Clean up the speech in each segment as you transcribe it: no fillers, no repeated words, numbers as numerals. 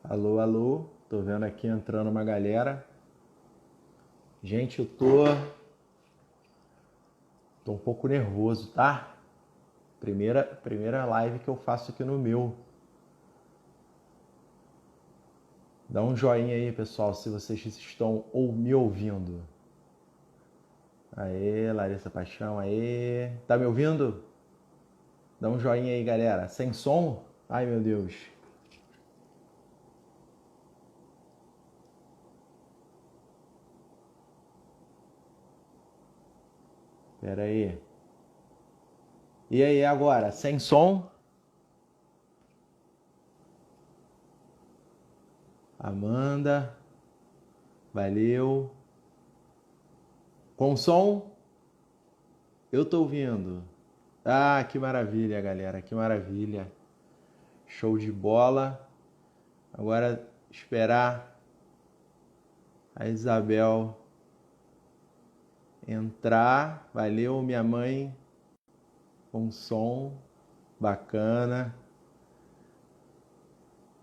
Alô, alô, tô vendo aqui entrando uma galera. Gente, eu tô um pouco nervoso, tá? Primeira live que eu faço aqui no meu. Dá um joinha aí, pessoal, se vocês estão me ouvindo. Aê, Larissa Paixão, aê. Tá me ouvindo? Dá um joinha aí, galera. Sem som? Ai, meu Deus. Pera aí. E aí, agora? Sem som? Amanda, valeu. Com som? Eu tô ouvindo. Ah, que maravilha, galera, que maravilha. Show de bola. Agora esperar a Isabel entrar. Valeu, minha mãe. Com som bacana.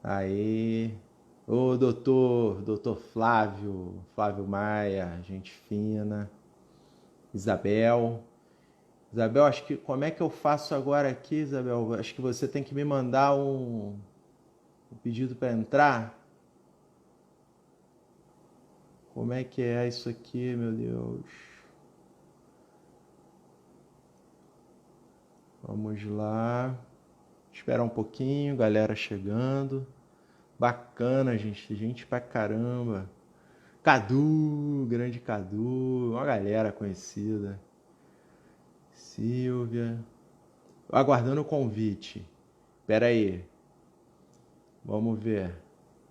Aí. Ô, doutor Flávio Maia, gente fina. Isabel. Isabel, acho que como é que eu faço agora aqui, Isabel? Acho que você tem que me mandar um pedido para entrar. Como é que é isso aqui, meu Deus? Vamos lá. Esperar um pouquinho, galera chegando. Bacana, gente. Gente pra caramba. Cadu, grande Cadu. Uma galera conhecida. Silvia. Aguardando o convite. Pera aí. Vamos ver.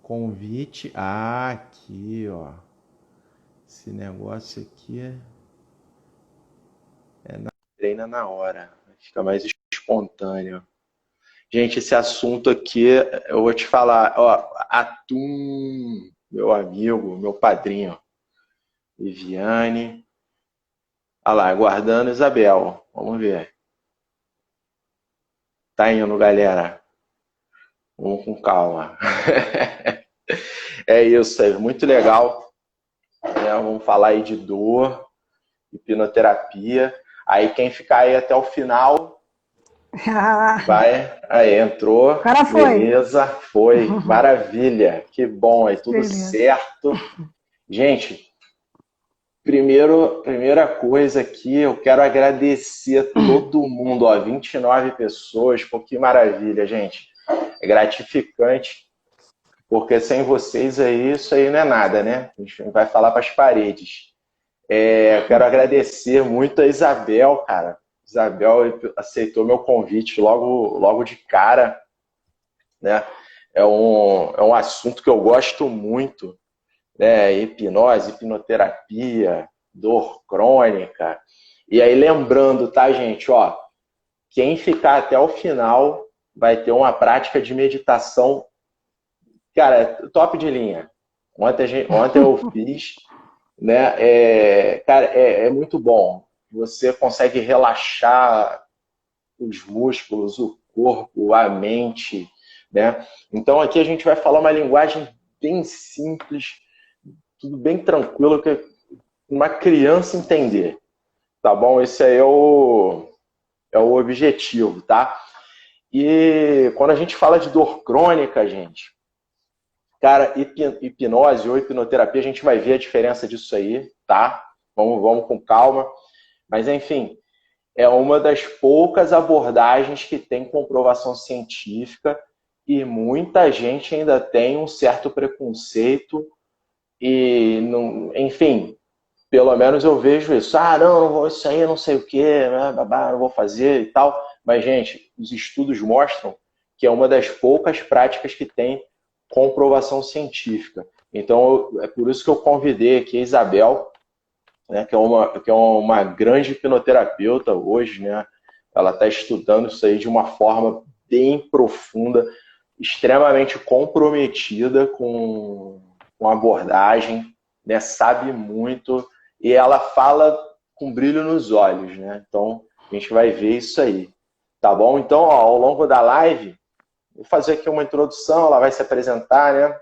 Convite. Ah, aqui, ó. Esse negócio aqui treina na hora. Fica mais espontâneo. Gente, esse assunto aqui, eu vou te falar, ó, Atum, meu amigo, meu padrinho, Viviane. Olha lá, aguardando Isabel. Vamos ver. Tá indo, galera. Vamos com calma. É isso, é muito legal. Né? Vamos falar aí de dor, hipnoterapia. Aí quem ficar aí até o final vai. Aí entrou. O cara foi. Beleza, foi. Maravilha. Que bom, aí tudo Beleza. certo. Gente, primeira coisa aqui, eu quero agradecer a todo mundo, ó, 29 pessoas, pô, que maravilha, gente. É gratificante, porque sem vocês aí, isso aí não é nada, né? A gente vai falar para as paredes. Eu quero agradecer muito a Isabel, cara. Isabel aceitou meu convite logo de cara, né? É um assunto que eu gosto muito, né? Hipnose, hipnoterapia, dor crônica. E aí, lembrando, tá, gente? Ó, quem ficar até o final vai ter uma prática de meditação, cara, top de linha. Ontem eu fiz, né? Cara, é muito bom. Você consegue relaxar os músculos, o corpo, a mente, né? Então aqui a gente vai falar uma linguagem bem simples, tudo bem tranquilo, que uma criança entender, tá bom? Esse aí é o objetivo, tá? E quando a gente fala de dor crônica, gente, cara, hipnose ou hipnoterapia, a gente vai ver a diferença disso aí, tá? Vamos com calma. Mas, enfim, é uma das poucas abordagens que tem comprovação científica e muita gente ainda tem um certo preconceito e, não, enfim, pelo menos eu vejo isso. Ah, não vou isso aí, não sei o quê, não vou fazer e tal. Mas, gente, os estudos mostram que é uma das poucas práticas que tem comprovação científica. Então, é por isso que eu convidei aqui a Isabel, né, que é uma grande hipnoterapeuta hoje, né? Ela está estudando isso aí de uma forma bem profunda, extremamente comprometida com a abordagem, né? Sabe muito e ela fala com brilho nos olhos, né? Então a gente vai ver isso aí, tá bom? Então, ó, ao longo da live Vou fazer aqui uma introdução, ela vai se apresentar, né?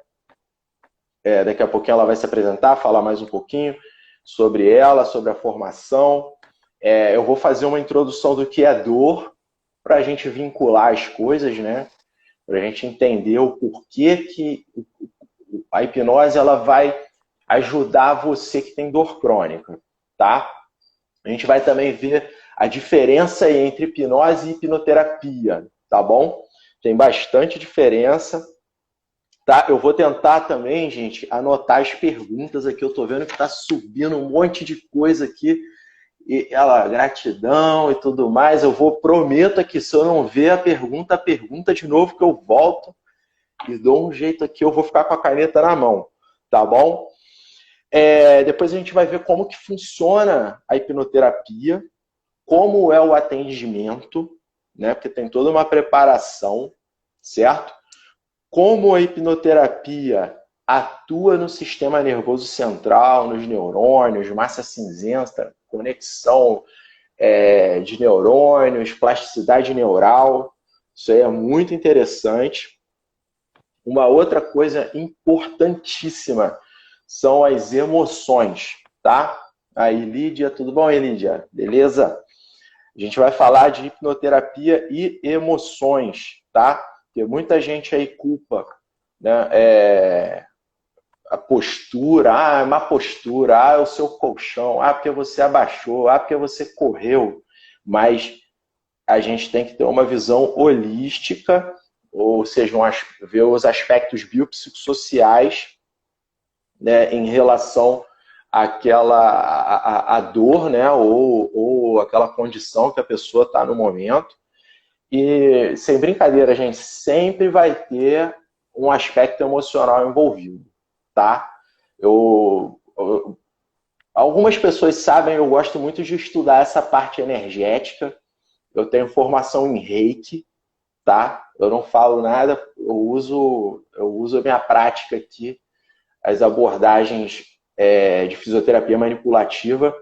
Daqui a pouquinho ela vai se apresentar, falar mais um pouquinho sobre ela, sobre a formação. Eu vou fazer uma introdução do que é dor, para a gente vincular as coisas, né? Para a gente entender o porquê que a hipnose ela vai ajudar você que tem dor crônica, tá? A gente vai também ver a diferença entre hipnose e hipnoterapia, tá bom? Tem bastante diferença, tá? Eu vou tentar também, gente, anotar as perguntas aqui. Eu tô vendo que tá subindo um monte de coisa aqui. E ela, gratidão e tudo mais. Prometo aqui, se eu não ver a pergunta de novo, que eu volto e dou um jeito aqui. Eu vou ficar com a caneta na mão, tá bom? Depois a gente vai ver como que funciona a hipnoterapia, como é o atendimento, né? Porque tem toda uma preparação, certo? Como a hipnoterapia atua no sistema nervoso central, nos neurônios, massa cinzenta, conexão de neurônios, plasticidade neural. Isso aí é muito interessante. Uma outra coisa importantíssima são as emoções, tá? Aí, Lídia, tudo bom, aí, Lídia? Beleza? A gente vai falar de hipnoterapia e emoções, tá? Porque muita gente aí culpa, né? A postura, má postura, é o seu colchão, porque você abaixou, porque você correu. Mas a gente tem que ter uma visão holística, ou seja, ver os aspectos biopsicossociais, né, em relação àquela dor, né, ou aquela condição que a pessoa está no momento. E, sem brincadeira, a gente sempre vai ter um aspecto emocional envolvido, tá? Algumas pessoas sabem, eu gosto muito de estudar essa parte energética. Eu tenho formação em Reiki, tá? Eu não falo nada, eu uso a minha prática aqui, as abordagens de fisioterapia manipulativa,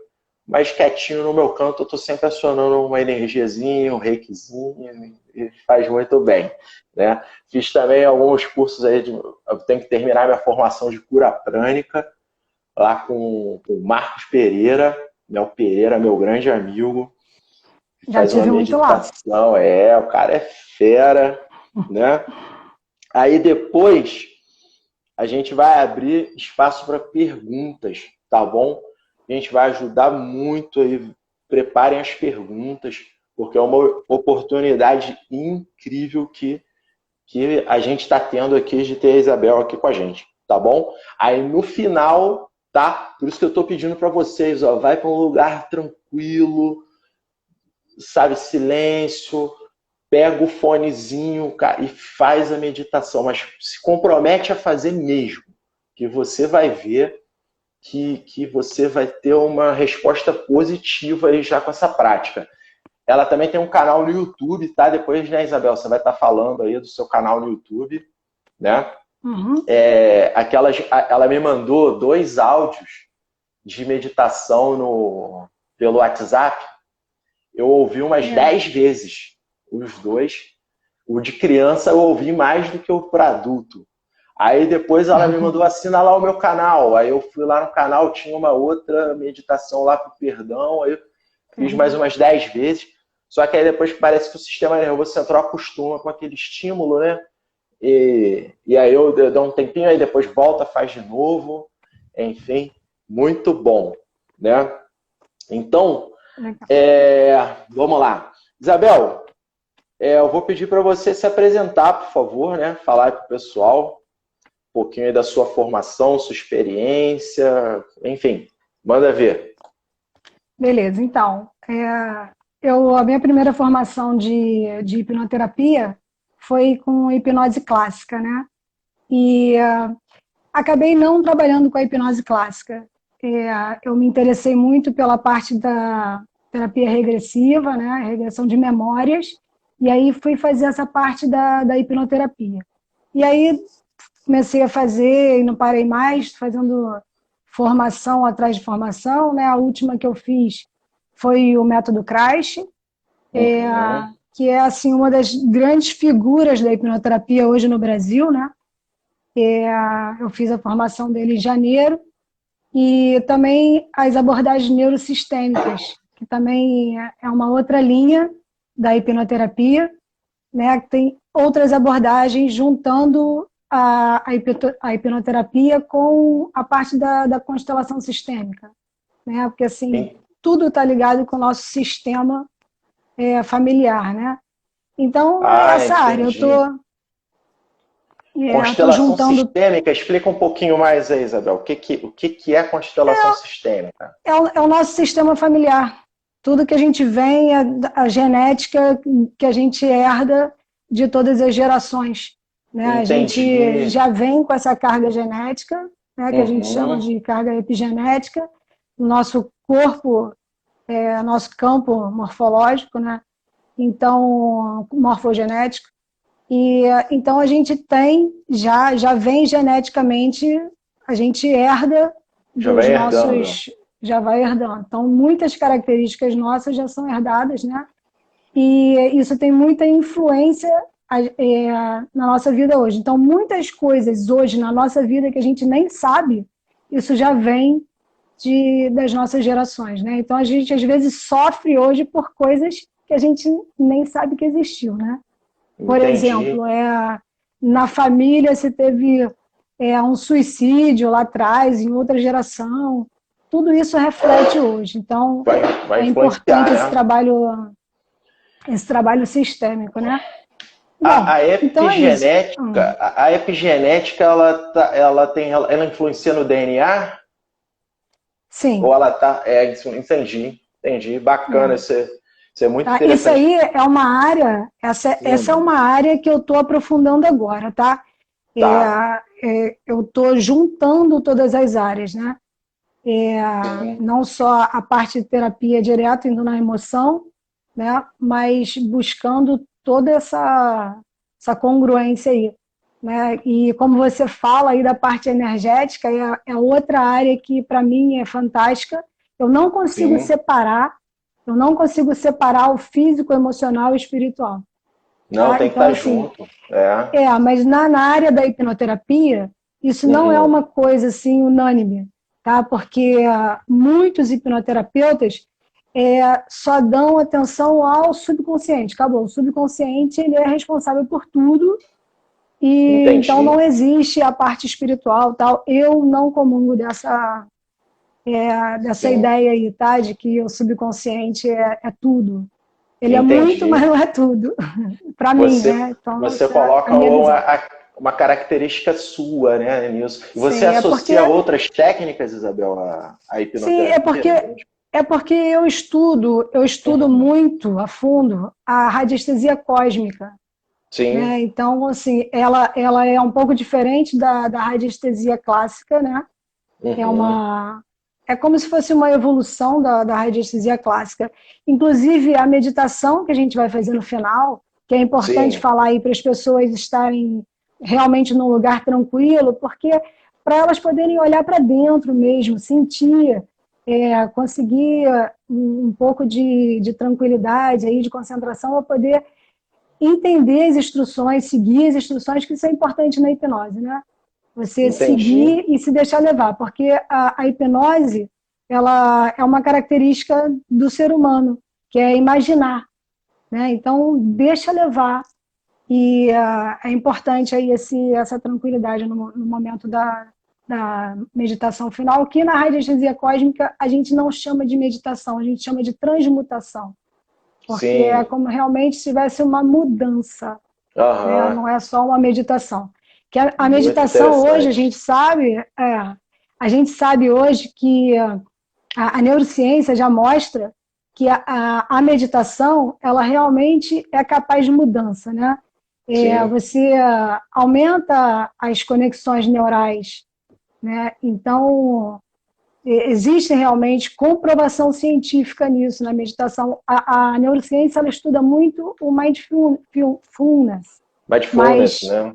mas quietinho no meu canto, eu estou sempre acionando uma energiazinha, um reikizinho, e faz muito bem, né? Fiz também alguns cursos aí, eu tenho que terminar minha formação de cura prânica, lá com o Marcos Pereira, né? O Pereira, meu grande amigo, Já faz uma tive muito lá. meditação, o cara é fera, né? Aí depois a gente vai abrir espaço para perguntas, tá bom? A gente vai ajudar muito aí. Preparem as perguntas, porque é uma oportunidade incrível que a gente está tendo aqui de ter a Isabel aqui com a gente, tá bom? Aí no final, tá? Por isso que eu estou pedindo para vocês, ó, vai para um lugar tranquilo, sabe, silêncio, pega o fonezinho e faz a meditação, mas se compromete a fazer mesmo, que você vai ver que você vai ter uma resposta positiva aí já com essa prática. Ela também tem um canal no YouTube, tá? Depois, né, Isabel, você vai estar falando aí do seu canal no YouTube, né? Uhum. Ela me mandou 2 áudios de meditação pelo WhatsApp. Eu ouvi umas 10 vezes os 2. O de criança eu ouvi mais do que o para adulto. Aí depois ela me mandou assinar lá o meu canal. Aí eu fui lá no canal, tinha uma outra meditação lá pro perdão. Aí eu fiz mais umas 10 vezes. Só que aí depois parece que o sistema nervoso central acostuma com aquele estímulo, né? E aí eu dou um tempinho, aí depois volta, faz de novo. Enfim, muito bom, né? Então, vamos lá. Isabel, eu vou pedir para você se apresentar, por favor, né? Falar para o pessoal um pouquinho aí da sua formação, sua experiência, enfim, manda ver. Beleza, então, a minha primeira formação de hipnoterapia foi com hipnose clássica, né? E acabei não trabalhando com a hipnose clássica. Eu me interessei muito pela parte da terapia regressiva, né? Regressão de memórias, e aí fui fazer essa parte da hipnoterapia. E aí comecei a fazer e não parei mais, fazendo formação atrás de formação, né? A última que eu fiz foi o método Crash, que é assim uma das grandes figuras da hipnoterapia hoje no Brasil, né? Eu fiz a formação dele em janeiro, e também as abordagens neurosistêmicas, que também é uma outra linha da hipnoterapia, né? Tem outras abordagens juntando a hipnoterapia com a parte da constelação sistêmica, né? Porque assim, tudo está ligado com o nosso sistema familiar, né? Então, essa área, eu estou constelação juntando... sistêmica, explica um pouquinho mais aí, Isabel. O que é constelação sistêmica? É o nosso sistema familiar. Tudo que a gente vem, a genética que a gente herda de todas as gerações. Né? A gente já vem com essa carga genética, né, que a gente chama de carga epigenética, no nosso corpo, nosso campo morfológico, né? Então, morfogenético. E então a gente tem, já vem geneticamente, a gente herda dos nossos... Já vai herdando. Então, muitas características nossas já são herdadas, né? E isso tem muita influência na nossa vida hoje. Então, muitas coisas hoje na nossa vida que a gente nem sabe, isso já vem das nossas gerações, né? Então, a gente às vezes sofre hoje por coisas que a gente nem sabe que existiu, né? Por exemplo, na família se teve um suicídio lá atrás, em outra geração. Tudo isso reflete hoje. Então, é importante esse trabalho sistêmico, né? Bom, a epigenética, ela influencia no DNA? Sim. Ou ela tá... entendi. Bacana, isso é muito interessante. Isso aí é uma área, essa é uma área que eu estou aprofundando agora, tá? Eu estou juntando todas as áreas, né? Não só a parte de terapia direto, indo na emoção, né? Mas buscando toda essa congruência aí, né? E como você fala aí da parte energética, é outra área que para mim é fantástica. Eu não consigo separar o físico, emocional e espiritual. Não, tem que estar junto. Mas na área da hipnoterapia, isso não é uma coisa assim unânime, tá? Porque muitos hipnoterapeutas só dão atenção ao subconsciente. Acabou. O subconsciente, ele é responsável por tudo, e então não existe a parte espiritual, tal. Eu não comungo dessa ideia aí, tá? De que o subconsciente é tudo. Ele é muito, mas não é tudo. Para mim, né? Então, você coloca uma característica sua, né, nisso. E você associa outras técnicas, Isabel, à hipnoterapia? Sim, é porque eu estudo muito a fundo a radiestesia cósmica. Sim. Né? Então, assim, ela é um pouco diferente da radiestesia clássica, né? É como se fosse uma evolução da radiestesia clássica. Inclusive, a meditação que a gente vai fazer no final, que é importante falar aí para as pessoas estarem realmente num lugar tranquilo, porque para elas poderem olhar para dentro mesmo, sentir, conseguir um pouco de tranquilidade, aí, de concentração, para poder entender as instruções, seguir as instruções, que isso é importante na hipnose, né? Você seguir e se deixar levar, porque a hipnose, ela é uma característica do ser humano, que é imaginar, né? Então, deixa levar, e é importante aí essa tranquilidade no momento da meditação final, que na radiestesia cósmica a gente não chama de meditação, a gente chama de transmutação, porque é como realmente se tivesse uma mudança, né? Não é só uma meditação. Que a meditação hoje, a gente sabe hoje que a neurociência já mostra que a meditação, ela realmente é capaz de mudança, né? Você aumenta as conexões neurais, né? Então, existe realmente comprovação científica nisso, na meditação. A neurociência, ela estuda muito o mindfulness. Mindfulness, né?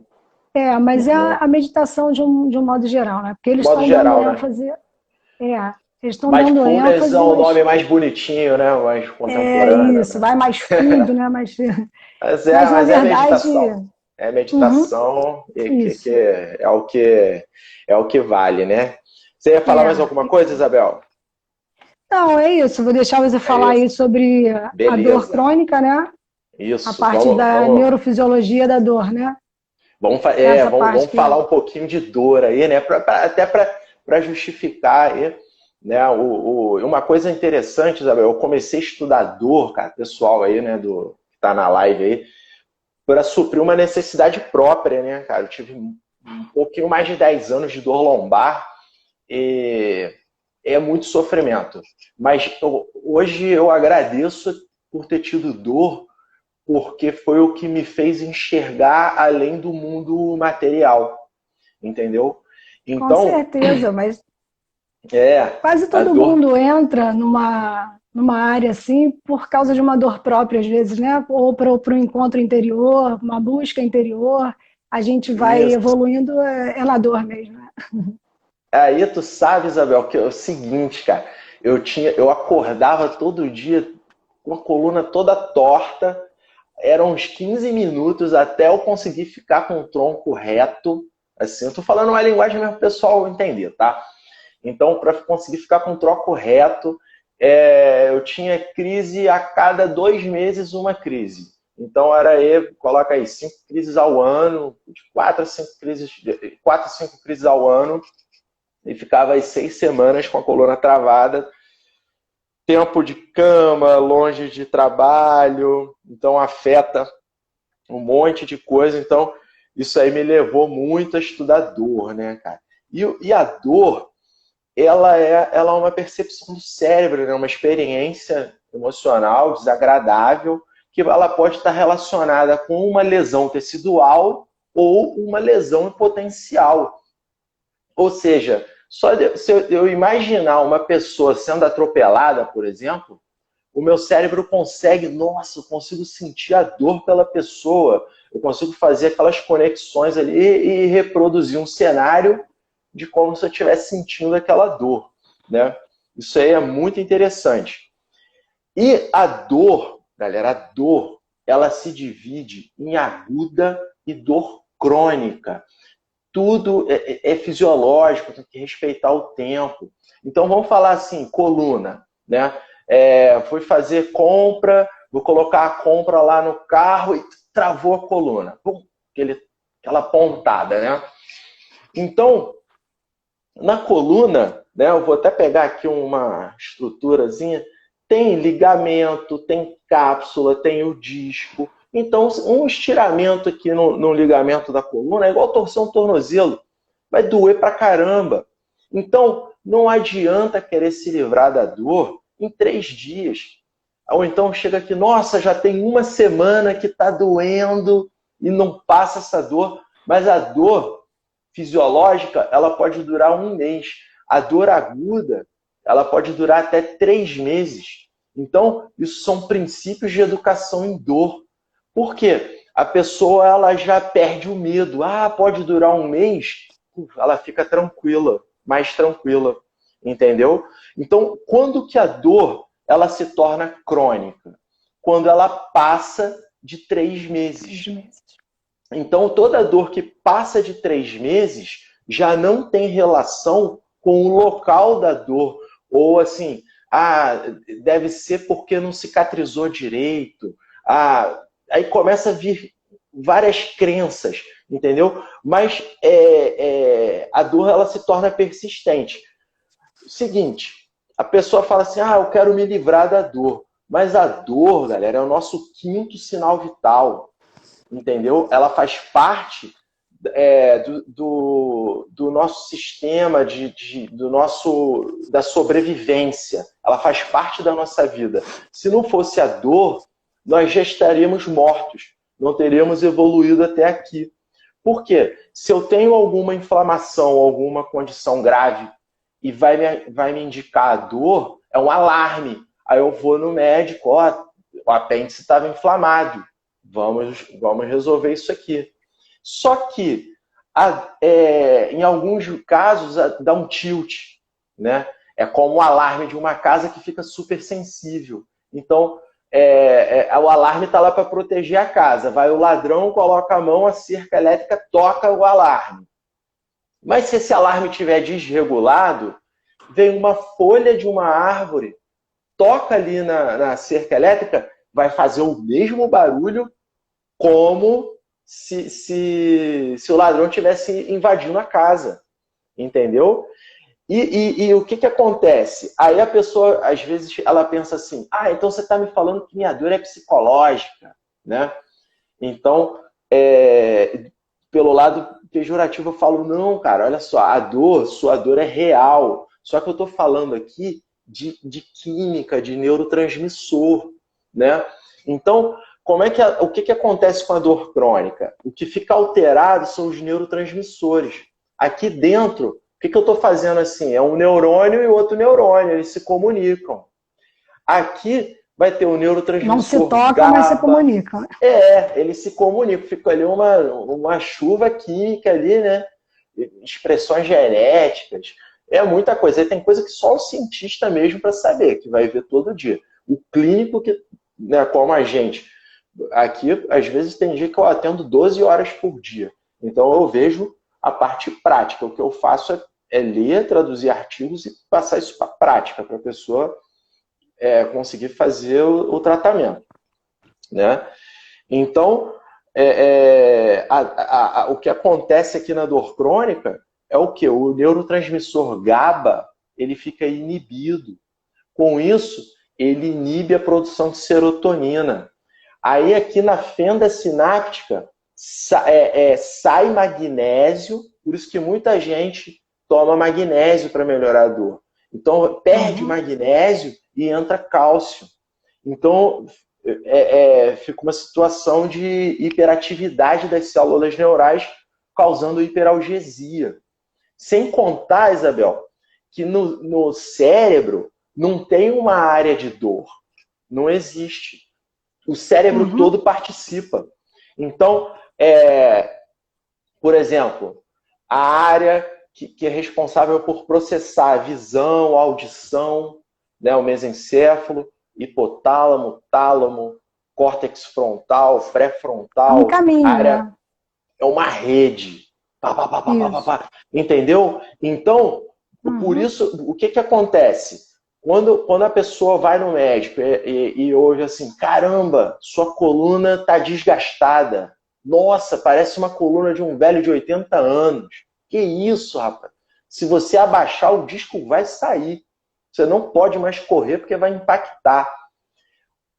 Mas é a meditação de um modo geral, né? Porque eles estão dando ênfase. Eles estão dando Mindfulness ênfase, é um mas nome mais bonitinho, né? Mais é contemporâneo, isso, né? vai mais fundo, né? Mas, Mas mas na é verdade, meditação. É uhum, meditação e que isso. é o que vale, né? Você ia falar mais É. alguma coisa, Isabel? Não, é isso. Vou deixar você É falar isso. aí sobre a dor Beleza. crônica, né? A Isso. parte da neurofisiologia da dor, né? Essa parte Vamos que falar um pouquinho de dor aí, né? Até para justificar aí, né? Uma coisa interessante, Isabel, eu comecei a estudar dor, cara, pessoal aí, né, que tá na live aí, para suprir uma necessidade própria, né, cara? Eu tive um pouquinho mais de 10 anos de dor lombar e é muito sofrimento. Mas hoje eu agradeço por ter tido dor, porque foi o que me fez enxergar além do mundo material, entendeu? com Então, certeza, mas quase a todo dor. mundo entra numa área assim por causa de uma dor própria, às vezes, né? Ou para o encontro interior, uma busca interior. A gente vai Isso. evoluindo, é na dor mesmo, né? Aí tu sabe, Isabel, que é o seguinte, cara, eu acordava todo dia com a coluna toda torta, eram uns 15 minutos até eu conseguir ficar com o tronco reto, assim, eu tô falando uma linguagem mesmo pro pessoal entender, tá? Então, para conseguir ficar com o tronco reto, eu tinha crise a cada 2 meses, uma crise. Então, era aí, coloca aí, 5 crises ao ano, de 4 a 5 crises ao ano, e ficava as 6 semanas com a coluna travada, tempo de cama, longe de trabalho, então afeta um monte de coisa. Então, isso aí me levou muito a estudar dor, né, cara? E a dor, ela é uma percepção do cérebro, né? Uma experiência emocional desagradável, que ela pode estar relacionada com uma lesão tecidual ou uma lesão potencial. Ou seja, se eu imaginar uma pessoa sendo atropelada, por exemplo, o meu cérebro consegue, nossa, eu consigo sentir a dor pela pessoa, eu consigo fazer aquelas conexões ali e reproduzir um cenário de como se eu estivesse sentindo aquela dor, né? Isso aí é muito interessante. E a dor, galera, a dor, ela se divide em aguda e dor crônica. Tudo é fisiológico, tem que respeitar o tempo. Então vamos falar assim, coluna, né? Fui fazer compra, vou colocar a compra lá no carro e travou a coluna. Pum, aquela pontada, né? Então, na coluna, né, eu vou até pegar aqui uma estruturazinha, tem ligamento, tem cápsula, tem o disco. Então, um estiramento aqui no ligamento da coluna é igual torcer um tornozelo. Vai doer pra caramba. Então, não adianta querer se livrar da dor em 3 dias. Ou então chega aqui, nossa, já tem uma semana que está doendo e não passa essa dor. Mas a dor fisiológica, ela pode durar um mês. A dor aguda, ela pode durar até 3 meses. Então, isso são princípios de educação em dor. Por quê? A pessoa ela já perde o medo. Ah, pode durar um mês? Ela fica tranquila, mais tranquila. Entendeu? Então, quando que a dor ela se torna crônica? Quando ela passa de 3 meses. Então, toda dor que passa de 3 meses já não tem relação com o local da dor. Ou assim, deve ser porque não cicatrizou direito. Aí começa a vir várias crenças, entendeu? Mas a dor ela se torna persistente. Seguinte, a pessoa fala assim, eu quero me livrar da dor. Mas a dor, galera, é o nosso quinto sinal vital. Entendeu? Ela faz parte do nosso sistema, da sobrevivência. Ela faz parte da nossa vida. Se não fosse a dor, nós já estaríamos mortos. Não teríamos evoluído até aqui. Por quê? Se eu tenho alguma inflamação, alguma condição grave e vai me indicar a dor, é um alarme. Aí eu vou no médico, o apêndice estava inflamado. Vamos resolver isso aqui. Só que, em alguns casos, dá um tilt, né? É como o alarme de uma casa que fica super sensível. Então, o alarme está lá para proteger a casa. Vai o ladrão, coloca a mão, a cerca elétrica toca o alarme. Mas se esse alarme estiver desregulado, vem uma folha de uma árvore, toca ali na cerca elétrica, vai fazer o mesmo barulho como se o ladrão estivesse invadindo a casa. Entendeu? E o que acontece? Aí a pessoa, às vezes, ela pensa assim, então você está me falando que minha dor é psicológica, né? Então, pelo lado pejorativo, eu falo, não, cara, olha só, sua dor é real. Só que eu estou falando aqui de química, de neurotransmissor, né? Então, o que acontece com a dor crônica? O que fica alterado são os neurotransmissores. Aqui dentro, o que eu estou fazendo assim? É um neurônio e outro neurônio, eles se comunicam. Aqui vai ter o neurotransmissor Não se toca, GABA, mas se comunica. Eles se comunicam. Fica ali uma chuva química ali, né? Expressões genéticas. É muita coisa. Aí tem coisa que só o cientista mesmo para saber, que vai ver todo dia. O clínico, né, como a gente. Aqui, às vezes, tem dia que eu atendo 12 horas por dia. Então, eu vejo a parte prática. O que eu faço é ler, traduzir artigos e passar isso para a prática, para a pessoa conseguir fazer o tratamento. Né? Então, o que acontece aqui na dor crônica é o quê? O neurotransmissor GABA ele fica inibido. Com isso, ele inibe a produção de serotonina. Aí, aqui na fenda sináptica, sai magnésio, por isso que muita gente toma magnésio para melhorar a dor. Então, perde magnésio e entra cálcio. Então, fica uma situação de hiperatividade das células neurais, causando hiperalgesia. Sem contar, Isabel, que no cérebro não tem uma área de dor. Não existe. O cérebro todo participa. Então, por exemplo, a área que é responsável por processar a visão, a audição, né, o mesencéfalo, hipotálamo, tálamo, córtex frontal, pré-frontal. Um caminho, área, né? É uma rede. Entendeu? Então, por isso, o que acontece? Quando a pessoa vai no médico e ouve assim, caramba, sua coluna está desgastada. Nossa, parece uma coluna de um velho de 80 anos. Que isso, rapaz? Se você abaixar, o disco vai sair. Você não pode mais correr porque vai impactar.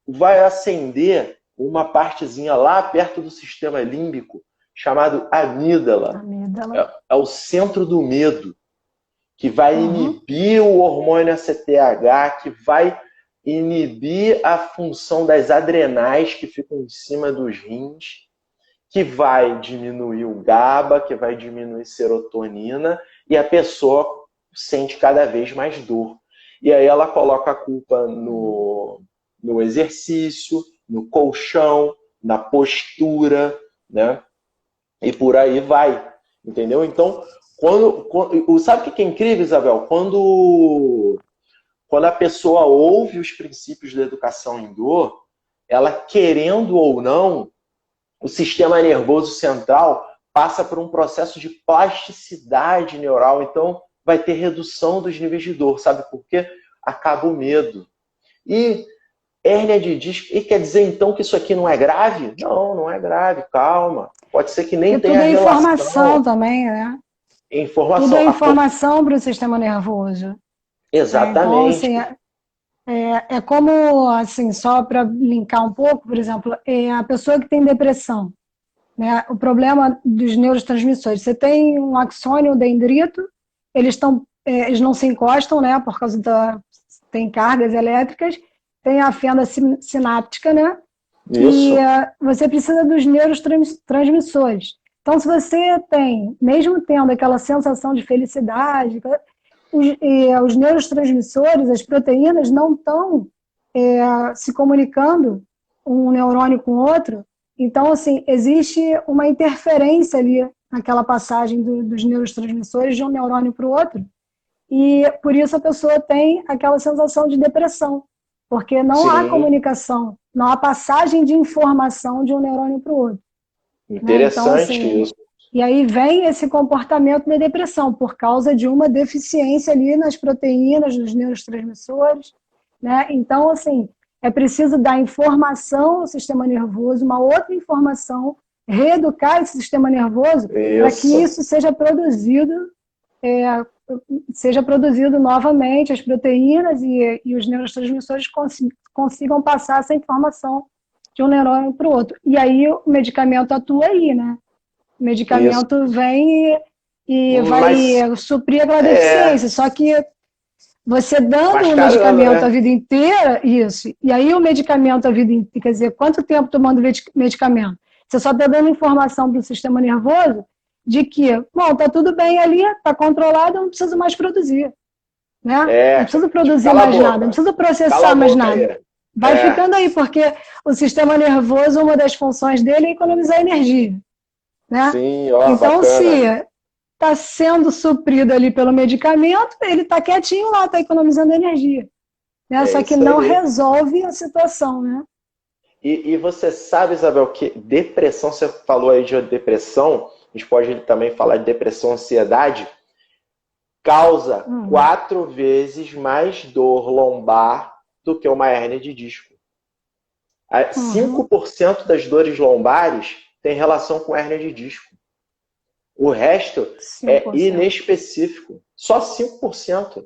Vai acender uma partezinha lá perto do sistema límbico, chamado amígdala. É o centro do medo, que vai inibir o hormônio ACTH, que vai inibir a função das adrenais que ficam em cima dos rins, que vai diminuir o GABA, que vai diminuir a serotonina, e a pessoa sente cada vez mais dor. E aí ela coloca a culpa no exercício, no colchão, na postura, né? E por aí vai, entendeu? Então, sabe o que é incrível, Isabel? Quando a pessoa ouve os princípios da educação em dor, ela, querendo ou não, o sistema nervoso central passa por um processo de plasticidade neural. Então, vai ter redução dos níveis de dor. Sabe por quê? Acaba o medo. E hérnia de disco. E quer dizer, então, que isso aqui não é grave? Não, não é grave. Calma. Pode ser que nem tenha relação. Tudo é informação também, né? Informação. Tudo é informação para o sistema nervoso. Exatamente. Então, assim, é como, assim, só para linkar um pouco, por exemplo, a pessoa que tem depressão, né? O problema dos neurotransmissores. Você tem um axônio, um dendrito, eles não se encostam, né? Por causa tem cargas elétricas, tem a fenda sináptica, né? Isso. E você precisa dos neurotransmissores. Então, se você tem, mesmo tendo aquela sensação de felicidade, os neurotransmissores, as proteínas, não estão se comunicando um neurônio com o outro. Então, assim, existe uma interferência ali naquela passagem dos neurotransmissores de um neurônio para o outro. e por isso a pessoa tem aquela sensação de depressão, porque não há Sim, comunicação, não há passagem de informação de um neurônio para o outro, né? Então, interessante assim, isso. e aí vem esse comportamento de depressão, por causa de uma deficiência ali nas proteínas, nos neurotransmissores, né? Então, assim, é preciso dar informação ao sistema nervoso, uma outra informação, reeducar esse sistema nervoso para que Isso, isso seja produzido novamente, as proteínas e os neurotransmissores consigam passar essa informação de um neurônio para o outro. E aí o medicamento atua aí, né? O isso. medicamento vem e Mas, vai suprir aquela é, deficiência, só que você dando mas o caramba, medicamento a né? vida inteira, isso, e aí o medicamento a vida inteira, quer dizer, quanto tempo tomando medicamento? Você só está dando informação para o sistema nervoso de que, bom, está tudo bem ali, está controlado, eu não preciso mais produzir, né? Não É, preciso produzir cala a mais nada, não boca. preciso Cala processar a mais boca nada. aí. Vai É, ficando aí, porque o sistema nervoso, uma das funções dele é economizar energia, né? sim, ó, Então, se bacana. está sendo suprido ali pelo medicamento, ele está quietinho lá, está economizando energia, né? É Só que isso não aí. resolve a situação, né? E você sabe, Isabel, que depressão, você falou aí de depressão, a gente pode também falar de depressão, ansiedade, causa Hum. 4 vezes mais dor lombar do que uma hérnia de disco. Uhum. 5% das dores lombares tem relação com hérnia de disco. O resto é 5%. inespecífico. Só 5%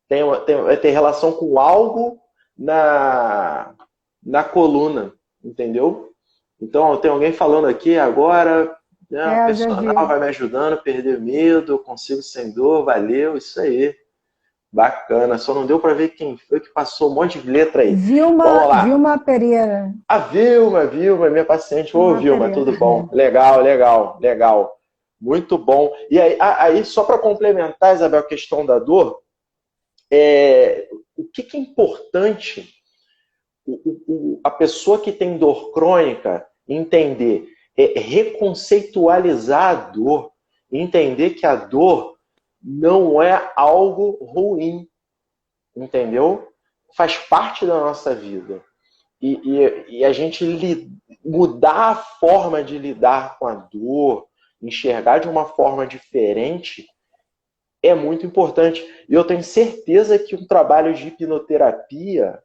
tem relação com algo na coluna, entendeu? Então, tem alguém falando aqui agora, né, o É, eu já personal vi. vai me ajudando a perder medo, eu consigo sem dor, valeu, isso aí. Bacana, só não deu para ver quem foi que passou um monte de letra aí. Vamos lá. Vilma Pereira. A Vilma, minha paciente. Ô, Vilma Vilma, Pereira. tudo bom? Legal, legal, legal. Muito bom. E aí só para complementar, Isabel, a questão da dor, o que é importante a pessoa que tem dor crônica entender? É reconceitualizar a dor, entender que a dor não é algo ruim, entendeu? Faz parte da nossa vida. E a gente mudar a forma de lidar com a dor, enxergar de uma forma diferente, é muito importante. E eu tenho certeza que um trabalho de hipnoterapia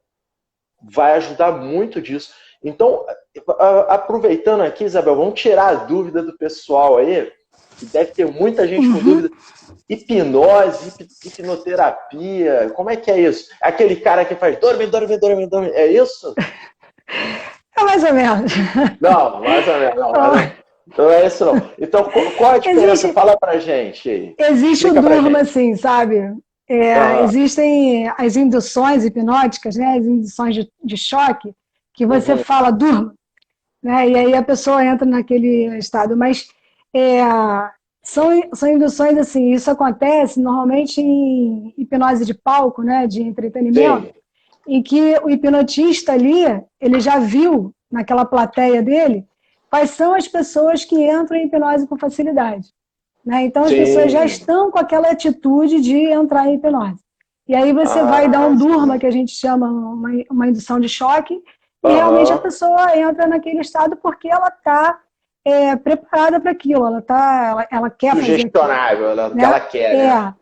vai ajudar muito disso. Então, aproveitando aqui, Isabel, vamos tirar a dúvida do pessoal aí, que deve ter muita gente com Uhum. dúvida. Hipnose, hipnoterapia, como é que é isso? Aquele cara que faz dorme, dorme, dorme, dorme, é isso? É mais ou menos. Não, mais ou menos, não, mais ou menos. Então é isso não. Então, qual a diferença? Existe, Fala pra gente aí. existe o Explica pra durma, gente. assim, sabe? Aham, Existem as induções hipnóticas, né? As induções de choque, que você uhum, fala durma, né? E aí a pessoa entra naquele estado. Mas é, são induções assim, isso acontece normalmente em hipnose de palco, né? De entretenimento, sim, em que o hipnotista ali, ele já viu naquela plateia dele quais são as pessoas que entram em hipnose com facilidade, né? Então as pessoas já sim. estão com aquela atitude de entrar em hipnose. E aí você vai dar Ah, um durma, sim. que a gente chama uma indução de choque, e realmente a Aham. pessoa entra naquele estado porque ela está preparada para aquilo, ela quer fazer aquilo, Sugestionável, o que ela né? quer, né?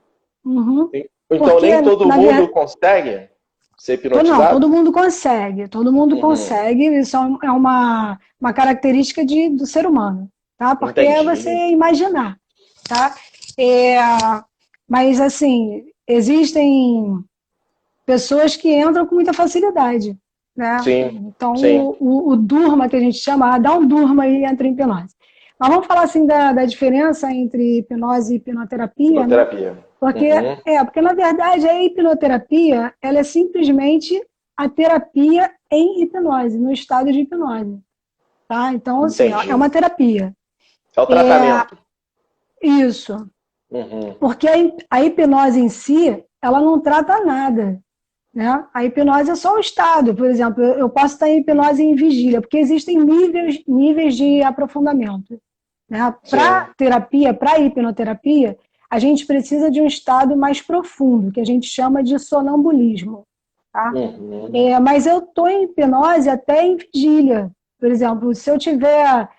Uhum. Então Porque, nem todo na mundo verdade, consegue ser não, hipnotizado? todo mundo Uhum. consegue, isso é uma característica do ser humano, tá? Porque é você Entendi. imaginar, tá? É, mas, assim, existem pessoas que entram com muita facilidade, né? Sim, Então, sim. o durma, que a gente chama, dá um durma e entra em hipnose. Mas vamos falar, assim, da diferença entre hipnose e hipnoterapia, né? Hipnoterapia. Porque, Uhum. porque, na verdade, a hipnoterapia, ela é simplesmente a terapia em hipnose, no estado de hipnose, tá? Então, assim, é Entendi. uma terapia. É o É tratamento. isso. Uhum. Porque a hipnose em si, ela não trata nada, né? A hipnose é só o estado. Por exemplo, eu posso estar em hipnose em vigília, porque existem níveis de aprofundamento, né? Sim. Para terapia, para hipnoterapia, a gente precisa de um estado mais profundo, que a gente chama de sonambulismo. Tá? Mas eu estou em hipnose até em vigília. Por exemplo, se eu estiver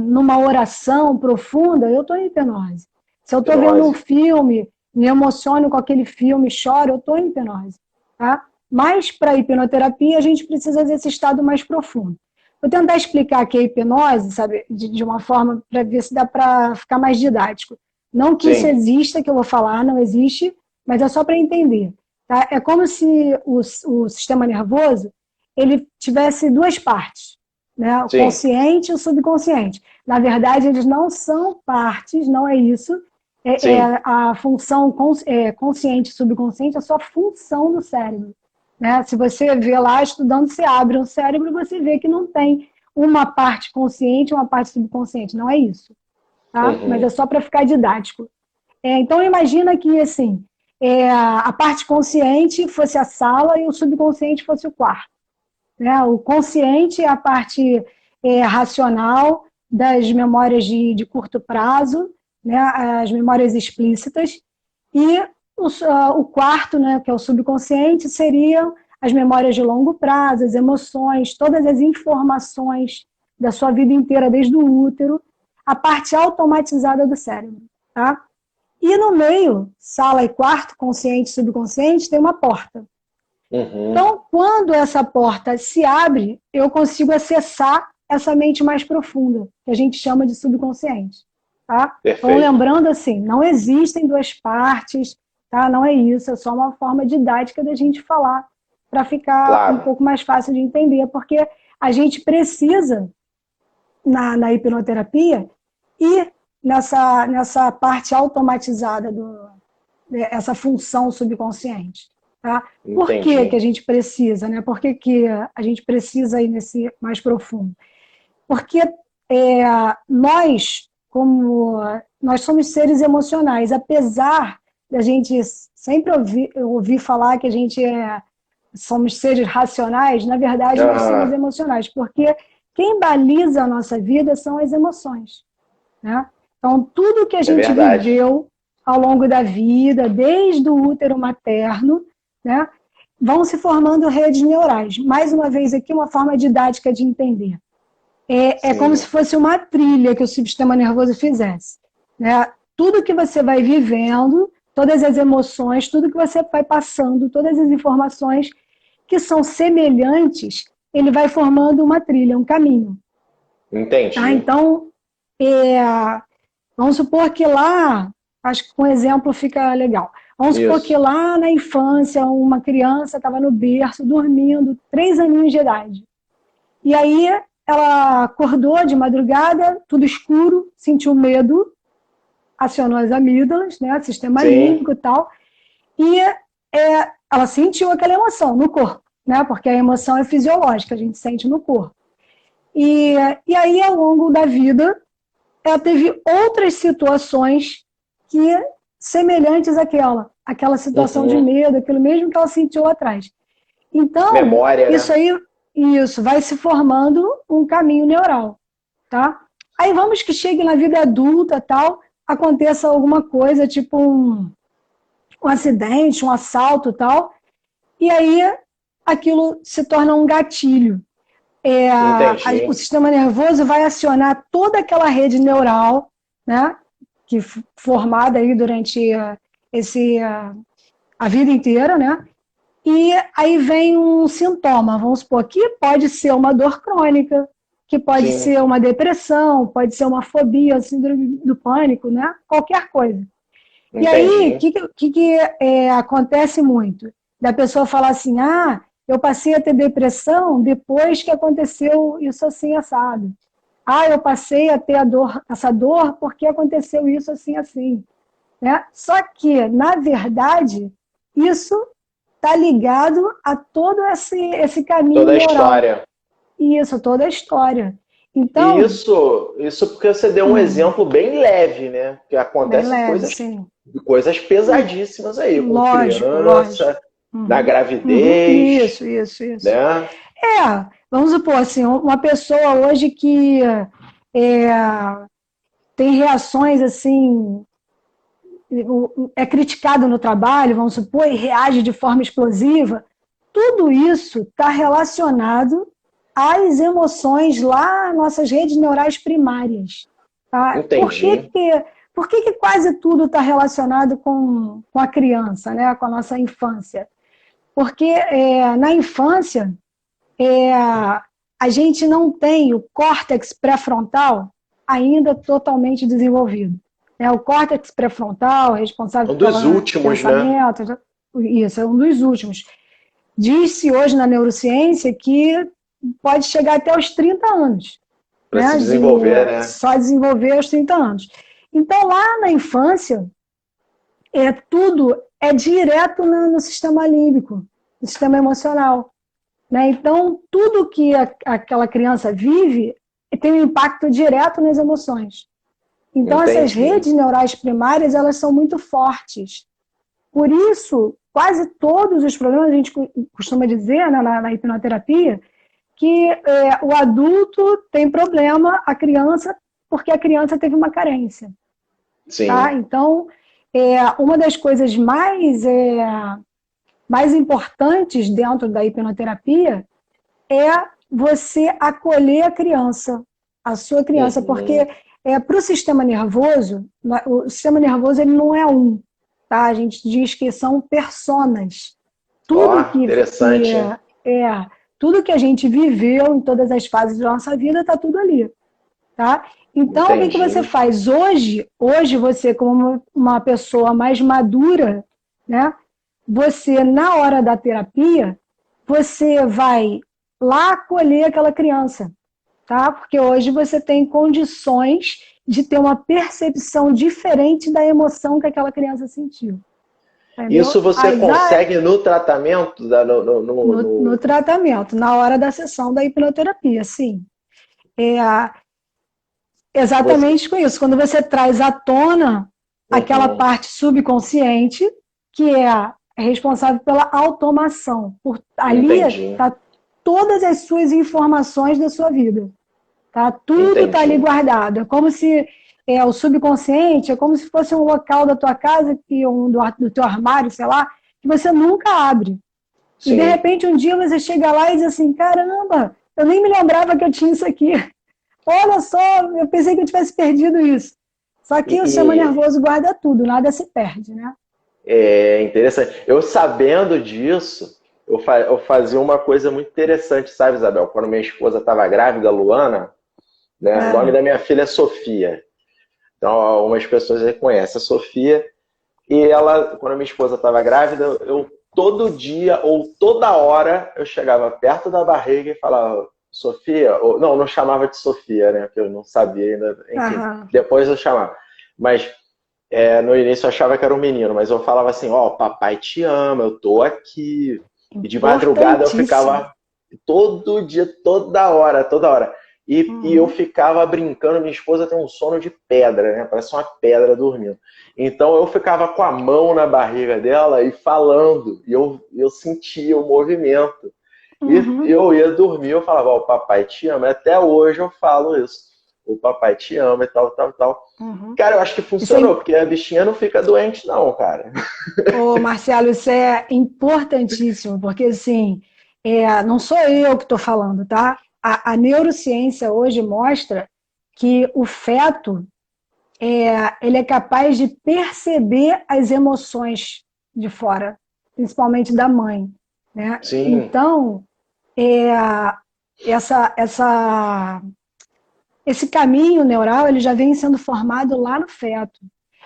numa oração profunda, eu estou em hipnose. Se eu estou vendo um filme, me emociono com aquele filme, choro, eu estou em hipnose. Tá? Mas para a hipnoterapia, a gente precisa desse estado mais profundo. Vou tentar explicar aqui a hipnose, sabe, de uma forma para ver se dá para ficar mais didático. Não que isso exista, que eu vou falar, não existe, mas é só para entender. Tá? É como se o sistema nervoso ele tivesse duas partes, né? O consciente e o subconsciente. Na verdade, eles não são partes, não é isso. A função consciente e subconsciente é só função do cérebro. Né? Se você vê lá estudando, você abre o cérebro e você vê que não tem uma parte consciente e uma parte subconsciente. Não é isso. Tá? Mas é só para ficar didático. Então, imagina que assim, a parte consciente fosse a sala e o subconsciente fosse o quarto. Né? O consciente é a parte racional das memórias de curto prazo, né? As memórias explícitas, e o quarto, né, que é o subconsciente, seriam as memórias de longo prazo, as emoções, todas as informações da sua vida inteira, desde o útero, a parte automatizada do cérebro. Tá? E no meio, sala e quarto, consciente e subconsciente, tem uma porta. Então, quando essa porta se abre, eu consigo acessar essa mente mais profunda, que a gente chama de subconsciente. Tá? Então, lembrando assim, não existem duas partes, tá? Não é isso, é só uma forma didática da gente falar, para ficar um pouco mais fácil de entender, porque a gente precisa, na hipnoterapia, ir nessa parte automatizada, essa função subconsciente. Tá? Por que a gente precisa? Né? Por que a gente precisa ir nesse mais profundo? Porque nós somos seres emocionais, apesar da gente sempre ouvir falar que a gente somos seres racionais, na verdade nós somos emocionais, porque quem baliza a nossa vida são as emoções. Né? Então, tudo que a gente viveu ao longo da vida, desde o útero materno, né, vão se formando redes neurais. Mais uma vez aqui, uma forma didática de entender. É como se fosse uma trilha que o sistema nervoso fizesse. Né? Tudo que você vai vivendo, todas as emoções, tudo que você vai passando, todas as informações que são semelhantes, ele vai formando uma trilha, um caminho. Entendi. Tá? Então, vamos supor que lá, acho que com exemplo fica legal. Vamos supor que lá na infância, uma criança estava no berço, dormindo, 3 aninhos de idade. E aí ela acordou de madrugada, tudo escuro, sentiu medo, acionou as amígdalas, né, sistema límbico e tal, e ela sentiu aquela emoção no corpo, né, porque a emoção é fisiológica, a gente sente no corpo. E aí, ao longo da vida, ela teve outras situações semelhantes àquela situação de medo, aquilo mesmo que ela sentiu lá atrás. Então, memória, isso aí, vai se formando um caminho neural, tá? Aí vamos que chegue na vida adulta, tal, aconteça alguma coisa, tipo um acidente, um assalto, tal, e aí aquilo se torna um gatilho. O sistema nervoso vai acionar toda aquela rede neural, né, formada aí durante a vida inteira, né? E aí vem um sintoma, vamos supor, que pode ser uma dor crônica, que pode ser uma depressão, pode ser uma fobia, síndrome do pânico, né? Qualquer coisa. Entendi. E aí, o que acontece muito? Da pessoa falar assim, eu passei a ter depressão depois que aconteceu isso assim, assado. Eu passei a ter essa dor porque aconteceu isso assim, assim. Né? Só que, na verdade, isso está ligado a todo esse caminho toda a neural. História. Isso, toda a história. Então, isso porque você deu um exemplo bem leve, né? Que acontece coisas pesadíssimas aí, com criança, na gravidez. Isso. Né? Vamos supor assim, uma pessoa hoje que tem reações assim é criticado no trabalho, vamos supor, e reage de forma explosiva. Tudo isso está relacionado às emoções lá, nossas redes neurais primárias. Tá? Entendi. Por que quase tudo está relacionado com a criança, né? Com a nossa infância? Porque na infância a gente não tem o córtex pré-frontal ainda totalmente desenvolvido. O córtex pré-frontal, responsável Um dos pelo últimos, né? pensamento, isso, é um dos últimos. Diz-se hoje na neurociência que pode chegar até aos 30 anos. Para Né? se desenvolver, né? Só desenvolver aos 30 anos. Então, lá na infância, tudo é direto no sistema límbico, no sistema emocional. Né? Então, tudo que aquela criança vive tem um impacto direto nas emoções. Então, essas Entendi. redes neurais primárias, elas são muito fortes. Por isso, quase todos os problemas, a gente costuma dizer, né, na hipnoterapia, que o adulto tem problema, a criança, porque a criança teve uma carência. Tá? Sim. Então, uma das coisas mais importantes dentro da hipnoterapia é você acolher a sua criança, porque Uhum. para o sistema nervoso, o sistema nervoso ele não é tá? A gente diz que são personas. Ó, Tudo interessante, hein? tudo que a gente viveu em todas as fases da nossa vida está tudo ali, tá? Então, o que você Entendi. faz? Hoje você, como uma pessoa mais madura, né? Você, na hora da terapia, você vai lá acolher aquela criança, tá? Porque hoje você tem condições de ter uma percepção diferente da emoção que aquela criança sentiu. Entendeu? Isso você consegue no tratamento? No tratamento, na hora da sessão da hipnoterapia, sim. É, Você... exatamente com isso. Quando você traz à tona aquela Uhum. parte subconsciente, que é responsável pela automação. Ali Entendi. está todas as suas informações da sua vida. Tá? Tudo está ali Entendi. guardado. É como se o subconsciente é como se fosse um local da tua casa, do teu armário, sei lá, que você nunca abre. E de Sim. repente um dia você chega lá e diz assim, caramba, eu nem me lembrava que eu tinha isso aqui. Olha só, eu pensei que eu tivesse perdido isso. Só que o sistema E nervoso guarda tudo, nada se perde, né? é interessante. Eu sabendo disso, eu fazia uma coisa muito interessante, sabe, Isabel? Quando minha esposa estava grávida, Luana, né? O nome É. da minha filha é Sofia. Então, algumas pessoas reconhecem a Sofia. E ela, quando minha esposa estava grávida, eu todo dia ou toda hora eu chegava perto da barriga e falava, Sofia, ou, não chamava de Sofia, né? Porque eu não sabia ainda, enfim. Aham. Depois eu chamava. Mas no início eu achava que era um menino, mas eu falava assim, ó, papai te ama, eu tô aqui. E de madrugada eu Importantíssimo. ficava todo dia, toda hora, toda hora. E eu Uhum. ficava brincando, minha esposa tem um sono de pedra, né? Parece uma pedra dormindo. Então eu ficava com a mão na barriga dela e falando, e eu sentia o movimento. E Uhum. eu ia dormir, eu falava, ó, o papai te ama. Até hoje eu falo isso. O papai te ama e tal, tal, tal. Uhum. Cara, eu acho que Isso é, funcionou, porque a bichinha não fica doente, não, cara. Ô, Marcelo, isso é importantíssimo, porque assim, não sou eu que estou falando, tá? A neurociência hoje mostra que o feto ele é capaz de perceber as emoções de fora, principalmente da mãe, né? Sim, Então, é, essa, essa, esse caminho neural ele já vem sendo formado lá no feto.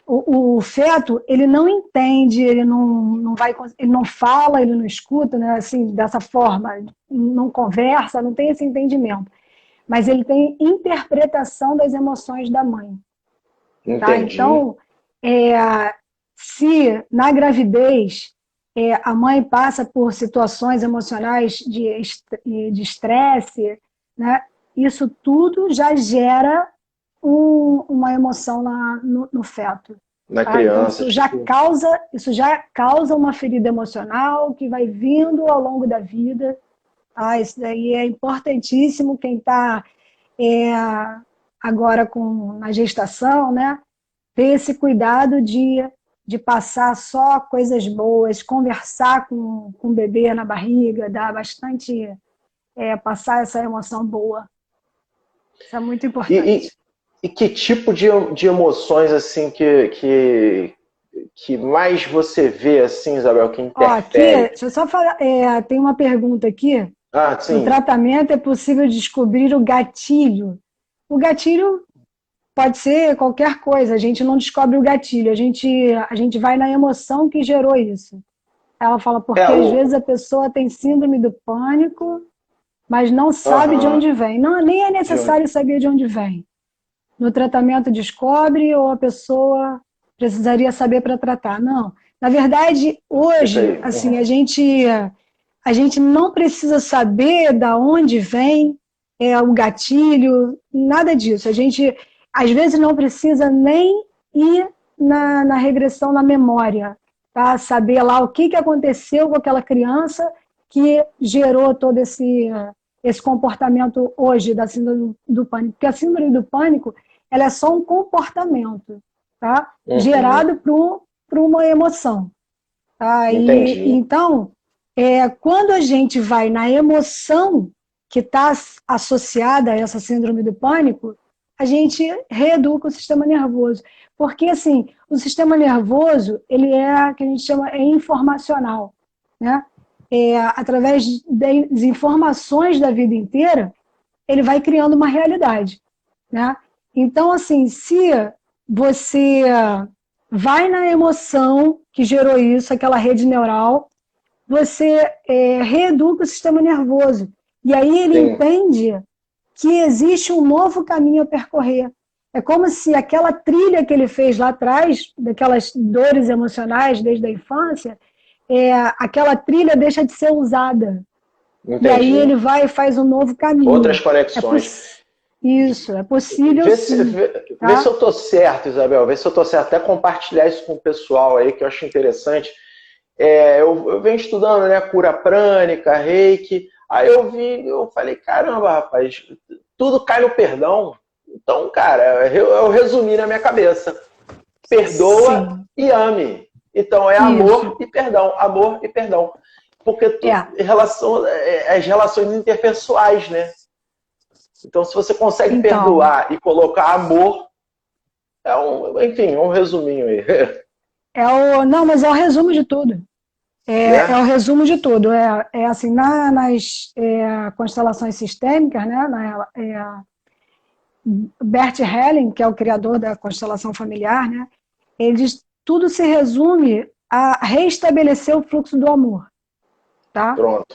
O feto ele não entende, ele não fala, ele não escuta, né, assim, dessa forma, não conversa, não tem esse entendimento, mas ele tem interpretação das emoções da mãe. Tá? entendi. Então, se na gravidez a mãe passa por situações emocionais de estresse, né, isso tudo já gera uma emoção no feto. Na Tá? Então, criança, tipo. isso já causa uma ferida emocional que vai vindo ao longo da vida. Tá? Isso daí é importantíssimo. Quem está agora na gestação, né? Ter esse cuidado de de passar só coisas boas, conversar com o bebê na barriga, dar bastante, passar essa emoção boa. Isso é muito importante. E que tipo de emoções assim que mais você vê, assim, Isabel, que Ó, aqui, interfere? deixa eu só falar, tem uma pergunta aqui. Ah, No sim. tratamento é possível descobrir o gatilho. O gatilho pode ser qualquer coisa, a gente não descobre o gatilho, a gente vai na emoção que gerou isso. Ela fala, É, porque às vezes a pessoa tem síndrome do pânico, mas não sabe de aham, onde vem. Não, nem é de onde? necessário saber de onde vem. No tratamento descobre ou a pessoa precisaria saber para tratar. Não. Na verdade, Isso hoje, aí. assim, a gente não precisa saber da onde vem o gatilho, nada disso. A gente, às vezes, não precisa nem ir na regressão na memória, tá? Saber lá o que aconteceu com aquela criança que gerou todo esse comportamento hoje da síndrome do pânico. Porque a síndrome do pânico ela é só um comportamento, tá? Uhum, Gerado por uma emoção. Tá? E, entendi. então, quando a gente vai na emoção que está associada a essa síndrome do pânico, a gente reeduca o sistema nervoso. Porque, assim, o sistema nervoso, ele que a gente chama, informacional, né? Através das informações da vida inteira, ele vai criando uma realidade, né? Então, assim, se você vai na emoção que gerou isso, aquela rede neural, você reeduca o sistema nervoso. E aí ele Sim, entende que existe um novo caminho a percorrer. É como se aquela trilha que ele fez lá atrás, daquelas dores emocionais desde a infância, aquela trilha deixa de ser usada. E aí entendi. ele vai e faz um novo Outras caminho. É conexões. isso, é possível sim, Vê se tá? eu tô certo, Isabel. Vê se eu tô certo. Até compartilhar isso com o pessoal aí, que eu acho interessante. Eu venho estudando, né, cura prânica, reiki. Aí eu falei, caramba, rapaz, tudo cai no perdão. Então, cara, eu resumi na minha cabeça. Perdoa Sim, e ame. Então é isso. amor e perdão. Porque É. as relações interpessoais, né? Então, se você consegue Então, perdoar e colocar amor, enfim, um resuminho aí, não, mas é o resumo de tudo. É né? o resumo de tudo. Assim, nas constelações sistêmicas, né? Bert Helling, que é o criador da constelação familiar, né? Ele diz tudo se resume a restabelecer o fluxo do amor, tá? Pronto.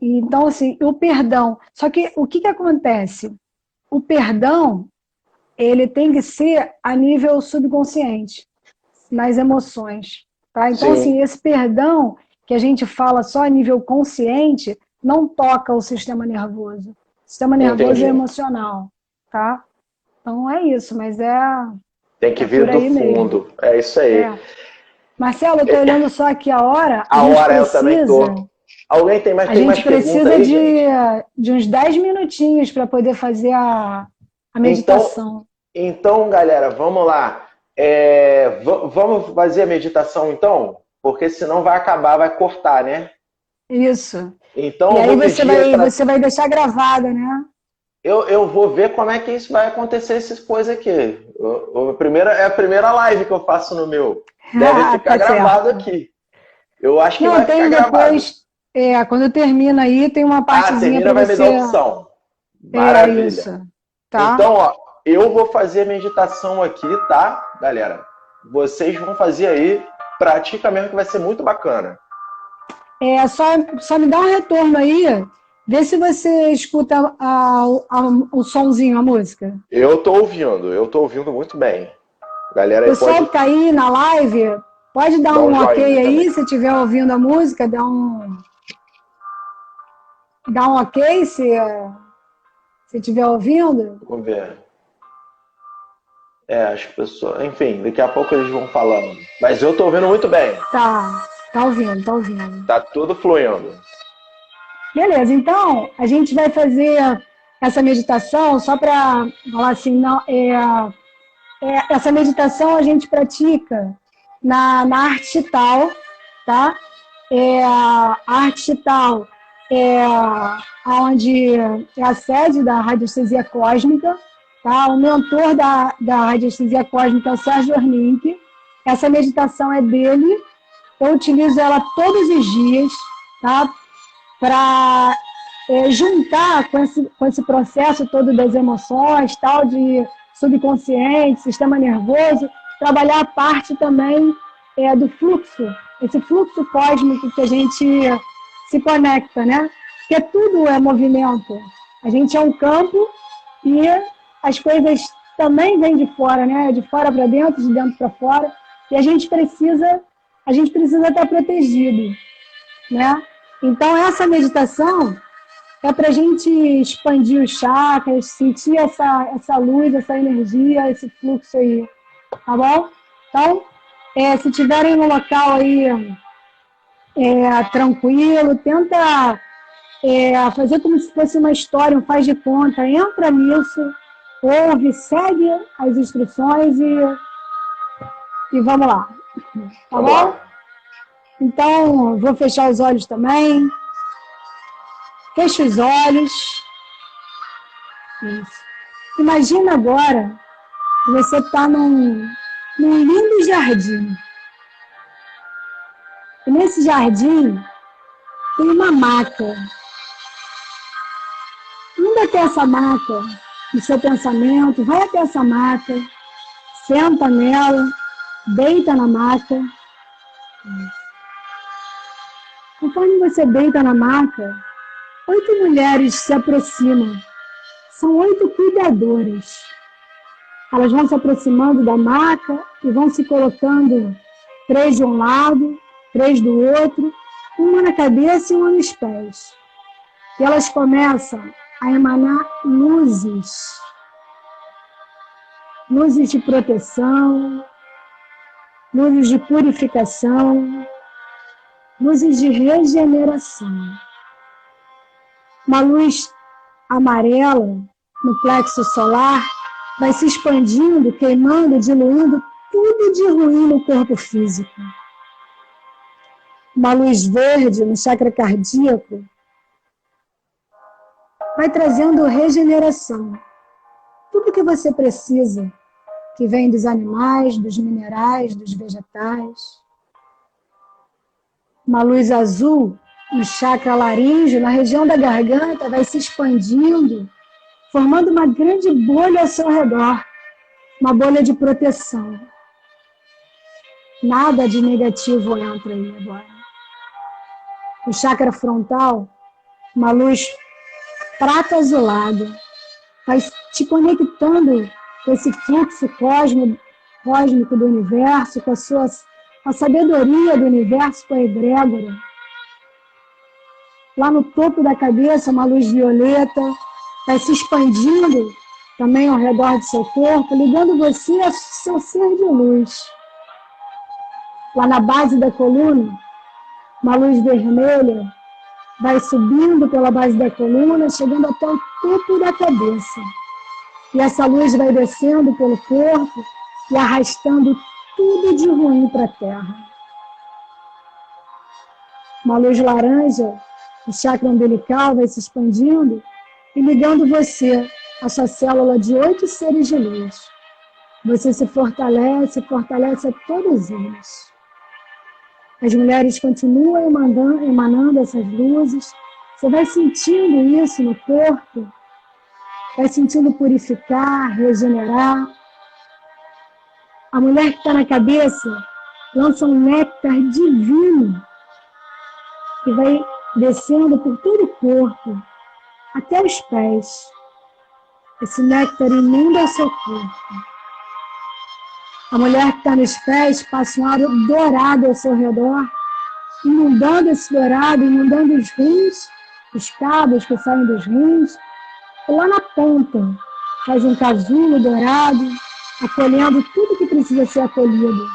Então, assim, o perdão. Só que o que acontece? O perdão, ele tem que ser a nível subconsciente, nas emoções, tá? Então, Sim, assim, esse perdão que a gente fala só a nível consciente não toca o sistema nervoso. O sistema nervoso é entendi. emocional, tá? Então é isso, mas Tem que é vir por do aí mesmo. fundo. É isso aí. É. Marcelo, eu estou olhando só aqui a hora, A hora eu também tô. Alguém tem mais pergunta aí, gente? de uns 10 minutinhos para poder fazer a Então, meditação. então, galera, vamos lá. Vamos fazer a meditação então? Porque senão vai acabar, vai cortar, né? Isso. Então E eu aí vou pedir para. você vai deixar gravada, né? Eu vou ver como é que isso vai acontecer, essas coisas aqui. É a primeira live que eu faço no meu. Deve ficar Tá gravado certo. aqui. Eu acho que Não, vai ficar tem gravado. depois, quando termina aí, tem uma Ah, partezinha termina, para vai me você. dar opção. É Maravilha. isso, tá? Então, ó, eu vou fazer a meditação aqui, tá, galera? Vocês vão fazer aí, pratica mesmo que vai ser muito bacana. Só me dá um retorno aí, vê se você escuta o sonzinho, a música. Eu tô ouvindo muito bem. Galera aí Pessoal pode que tá aí na live, pode dar dar um um ok joinha aí, também. se estiver ouvindo a música, dá um ok se estiver ouvindo. Vamos ver. As pessoas. Enfim, daqui a pouco eles vão falando. Mas eu tô ouvindo muito bem. Tá ouvindo, tá ouvindo. Tá tudo fluindo. Beleza, então a gente vai fazer essa meditação só para falar assim, não, essa meditação a gente pratica na arte tal, tá? A arte tal é onde é a sede da radiestesia cósmica, tá? O mentor da radiestesia cósmica é o Sérgio Ornink. Essa meditação é dele. Eu utilizo ela todos os dias, tá? Para juntar com esse processo todo das emoções, tal, de subconsciente, sistema nervoso, trabalhar a parte também do fluxo, esse fluxo cósmico que a gente se conecta, né? Porque tudo é movimento. A gente é um campo e as coisas também vêm de fora, né? De fora para dentro, de dentro para fora. E a gente precisa estar protegido, né? Então, essa meditação é para a gente expandir os chakras, sentir essa luz, essa energia, esse fluxo aí, tá bom? Então, se tiverem no local aí tranquilo, tenta fazer como se fosse uma história, um faz de conta, entra nisso, ouve, segue as instruções e vamos lá, tá bom? Então, vou fechar os olhos também. Fecha os olhos. Isso. Imagina agora que você está num lindo jardim. E nesse jardim tem uma maca. Indo até essa maca, no seu pensamento, vai até essa maca, senta nela, deita na maca. Conforme você deita na maca, 8 mulheres se aproximam. São 8 cuidadoras. Elas vão se aproximando da maca e vão se colocando 3 de um lado, 3 do outro, uma na cabeça e uma nos pés. E elas começam a emanar luzes. Luzes de proteção, luzes de purificação, luzes de regeneração. Uma luz amarela no plexo solar vai se expandindo, queimando, diluindo tudo de ruim no corpo físico. Uma luz verde no chakra cardíaco vai trazendo regeneração. Tudo que você precisa, que vem dos animais, dos minerais, dos vegetais. Uma luz azul no chakra laríngeo, na região da garganta, vai se expandindo, formando uma grande bolha ao seu redor, uma bolha de proteção. Nada de negativo entra aí agora. O chakra frontal, uma luz prata azulada, vai te conectando com esse fluxo cósmico do universo, com a sabedoria do universo, com a egrégora. Lá no topo da cabeça, uma luz violeta, vai se expandindo também ao redor do seu corpo, ligando você ao seu ser de luz. Lá na base da coluna, uma luz vermelha vai subindo pela base da coluna, chegando até o topo da cabeça. E essa luz vai descendo pelo corpo e arrastando tudo de ruim para a Terra. Uma luz laranja, o chakra umbilical vai se expandindo e ligando você, a sua célula de 8 seres de luz. Você se fortalece a todos eles. As mulheres continuam emanando essas luzes. Você vai sentindo isso no corpo, vai sentindo purificar, regenerar. A mulher que está na cabeça lança um néctar divino que vai descendo por todo o corpo, até os pés. Esse néctar inunda o seu corpo. A mulher que está nos pés passa um aro dourado ao seu redor, inundando esse dourado, inundando os rins, os cabos que saem dos rins. E lá na ponta faz um casulo dourado, acolhendo tudo que precisa ser acolhido.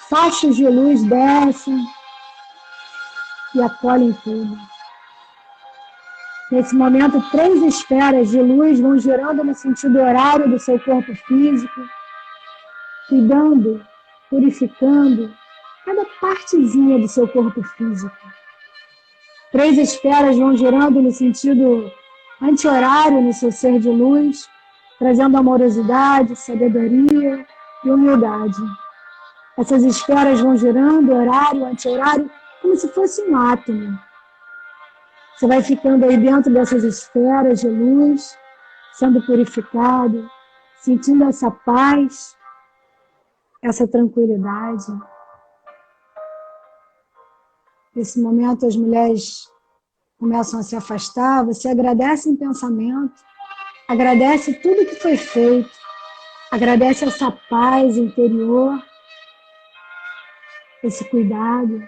Faixas de luz descem e acolhem tudo. Nesse momento, 3 esferas de luz vão girando no sentido horário do seu corpo físico, cuidando purificando cada partezinha do seu corpo físico. 3 esferas vão girando no sentido anti-horário no seu ser de luz, trazendo amorosidade, sabedoria e humildade. Essas esferas vão girando, horário, anti-horário, como se fosse um átomo. Você vai ficando aí dentro dessas esferas de luz, sendo purificado, sentindo essa paz, essa tranquilidade. Nesse momento as mulheres começam a se afastar, você agradece em pensamento, agradece tudo que foi feito, agradece essa paz interior, esse cuidado.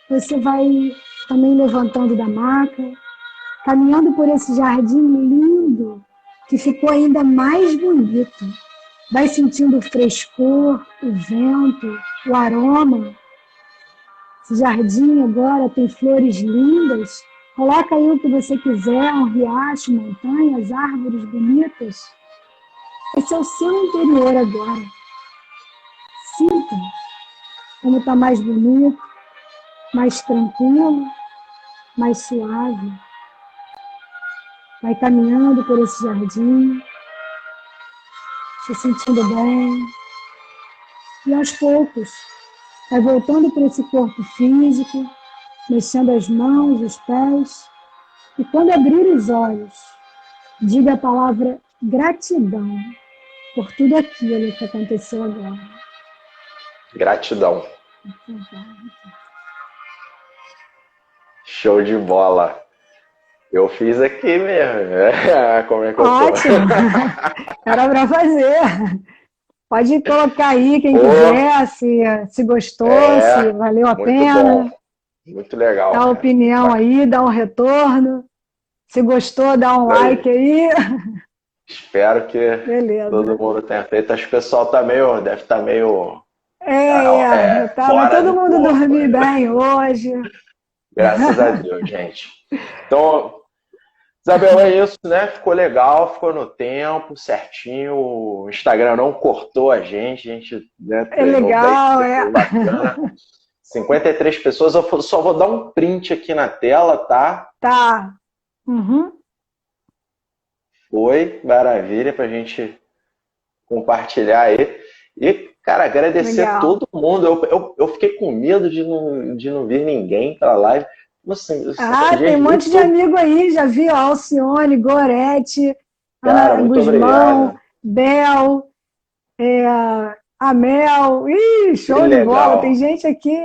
Você vai também levantando da maca, caminhando por esse jardim lindo, que ficou ainda mais bonito. Vai sentindo o frescor, o vento, o aroma. Esse jardim agora tem flores lindas. Coloca aí o que você quiser, um riacho, montanhas, árvores bonitas. Esse é o seu interior agora. Sinta como está mais bonito, mais tranquilo, mais suave. Vai caminhando por esse jardim, se sentindo bem. E aos poucos, vai voltando para esse corpo físico, mexendo as mãos, os pés. E quando abrir os olhos, diga a palavra gratidão por tudo aquilo que aconteceu agora. Gratidão. Show de bola. Eu fiz aqui mesmo. Como é que eu tô? Ótimo. Era para fazer. Pode colocar aí quem quiser, se gostou, se valeu a pena. Bom. Muito legal. Dá opinião aí, dá um retorno. Se gostou, dá um like aí. Espero que todo mundo tenha feito. Acho que o pessoal deve estar meio... Tava todo mundo dormindo bem hoje. Graças a Deus, gente. Então, Isabel, é isso, né? Ficou legal, ficou no tempo, certinho. O Instagram não cortou a gente, né, é legal, bacana. 53 pessoas, eu só vou dar um print aqui na tela, tá? Tá. Uhum. Foi, maravilha, pra gente compartilhar aí. E, cara, agradecer a todo mundo. Eu fiquei com medo de não vir ninguém pela live. Assim, tem um monte de amigo aí, já vi, Alcione, Gorete, cara, Ana Guzmão, Bel, Amel. Ih, show de bola, tem gente aqui.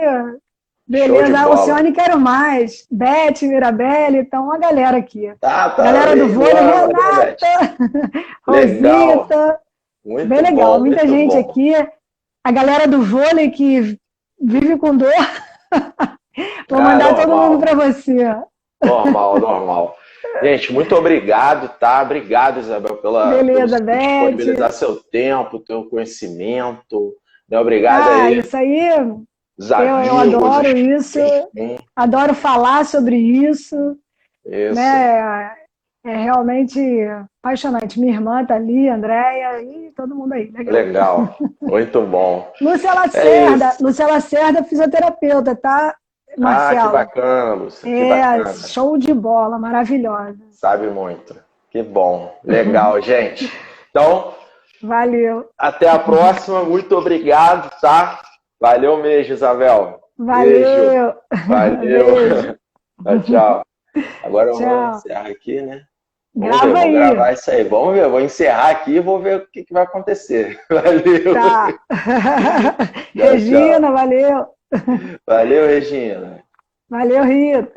Beleza, Alcione quero mais. Beth, Mirabelle, então uma galera aqui. Galera do vôlei, Renata, Rosita. Muito bem legal, bom, muita gente bom. Aqui. A galera do vôlei que vive com dor. Vou mandar todo mundo para você. Normal. Gente, muito obrigado, tá? Obrigado, Isabel, pela disponibilizar seu tempo, teu conhecimento. Obrigado aí. Isso aí. Eu adoro isso. Adoro falar sobre isso. Isso. Né? É realmente apaixonante. Minha irmã está ali, Andréia, e todo mundo aí. Legal. Muito bom. Lúcia Lacerda, fisioterapeuta, tá, Marcelo? Que bacana, Lúcia. Que bacana. Show de bola, maravilhosa. Sabe muito. Que bom. Legal, gente. Então, valeu. Até a próxima. Muito obrigado, tá? Valeu mesmo, Isabel. Valeu. Beijo. Valeu. Tchau. Agora eu vou encerrar aqui, né? Vamos gravar isso aí. Vamos ver, eu vou encerrar aqui e vou ver o que vai acontecer. Valeu. Tá. Regina, valeu. Valeu, Regina. Valeu, Rita.